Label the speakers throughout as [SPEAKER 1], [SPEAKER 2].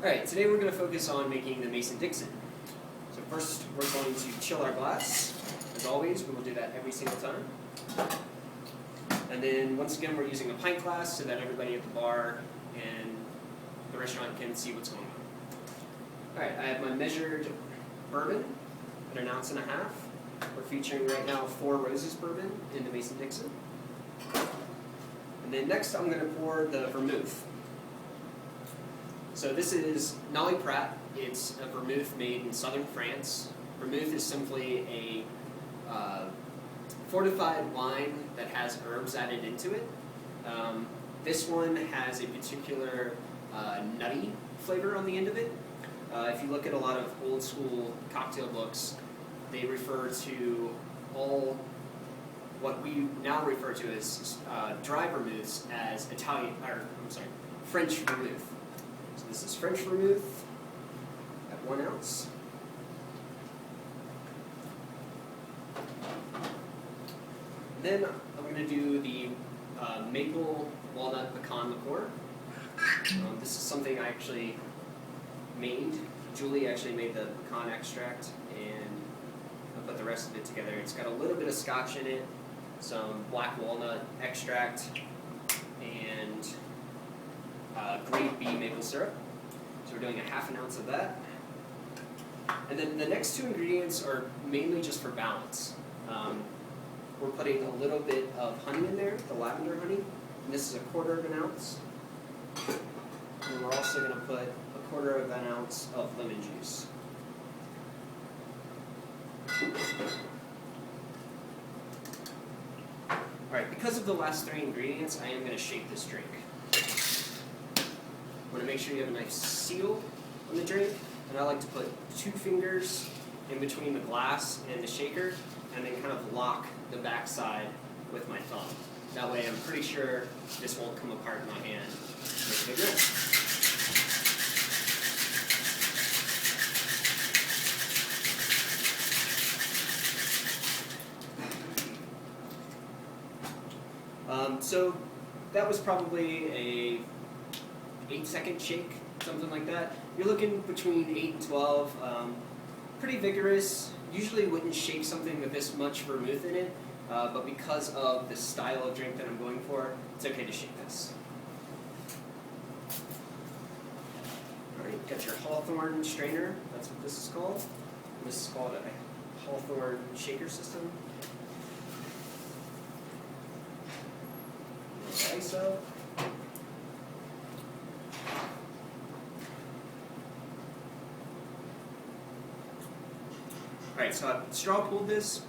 [SPEAKER 1] Alright, today we're going to focus on making the Mason-Dixon. So first we're going to chill our glass. As always, we will do that every single time. And then once again we're using a pint glass so that everybody at the bar and the restaurant can see what's going on. Alright, I have my measured bourbon at 1.5 ounces. We're featuring right now 4 Roses bourbon in the Mason-Dixon. And then next I'm going to pour the vermouth. So this is Nolly Prat. It's a vermouth made in southern France. Vermouth is simply a fortified wine that has herbs added into it. This one has a particular nutty flavor on the end of it. If you look at a lot of old school cocktail books, they refer to all what we now refer to as dry vermouths as French vermouth. So this is French vermouth at 1 ounce. Then I'm going to do the maple walnut pecan liqueur. This is something I actually made. Julie actually made the pecan extract, and I put the rest of it together. It's got a little bit of scotch in it, some black walnut extract, and grade B maple syrup. So we're doing 1/2 ounce of that. And then the next 2 ingredients are mainly just for balance. We're putting a little bit of honey in there, the lavender honey, and this is 1/4 ounce. And we're also going to put 1/4 ounce of lemon juice. Alright, because of the last 3 ingredients, I am going to shake this drink. You want to make sure you have a nice seal on the drink, and I like to put 2 fingers in between the glass and the shaker, and then kind of lock the backside with my thumb. That way I'm pretty sure this won't come apart in my hand. Make a big mess. So that was probably a 8-second shake, something like that. You're looking between 8 and 12. Pretty vigorous. Usually wouldn't shake something with this much vermouth in it, but because of the style of drink that I'm going for, it's okay to shake this. Alright, got your Hawthorne strainer. That's what this is called. This is called a Hawthorne shaker system. ISO. Alright, so I straw pulled this,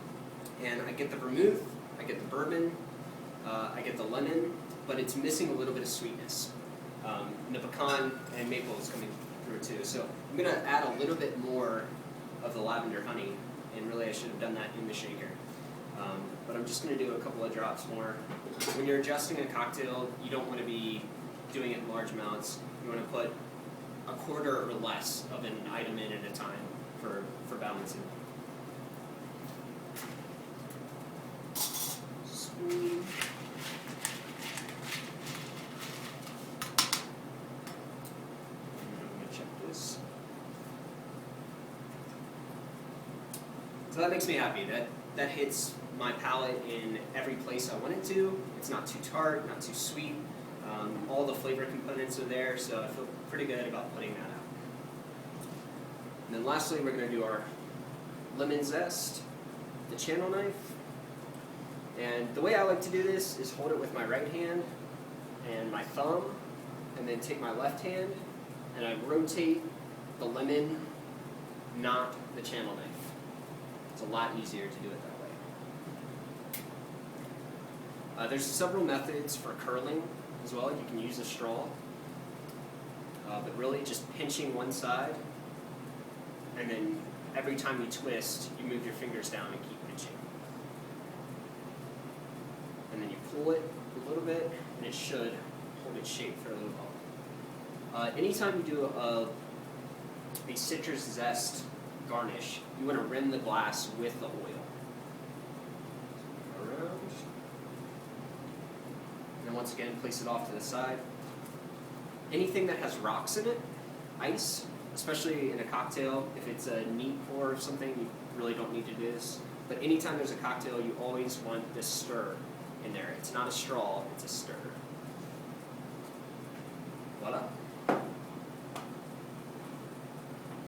[SPEAKER 1] and I get the vermouth, I get the bourbon, I get the lemon, but it's missing a little bit of sweetness. And the pecan and maple is coming through too. So I'm going to add a little bit more of the lavender honey, and really I should have done that in the shaker. But I'm just going to do a couple of drops more. When you're adjusting a cocktail, you don't want to be doing it in large amounts. You want to put 1/4 or less of an item in at a time for balancing. Spoon. I'm going to check this. So that makes me happy. That hits my palate in every place I want it to. It's not too tart, not too sweet. All the flavor components are there, so I feel pretty good about putting that out. And then lastly, we're going to do our lemon zest, the channel knife. And the way I like to do this is hold it with my right hand and my thumb, and then take my left hand, and I rotate the lemon, not the channel knife. It's a lot easier to do it that way. There's several methods for curling as well. You can use a straw, but really just pinching one side, and then every time you twist, you move your fingers down and keep pinching. And then you pull it a little bit, and it should hold its shape fairly well. Anytime you do a citrus zest garnish, you want to rim the glass with the oil. Around. And then once again, place it off to the side. Anything that has rocks in it, ice, especially in a cocktail. If it's a neat pour or something, you really don't need to do this. But anytime there's a cocktail, you always want this stir in there. It's not a straw, it's a stir. Voila.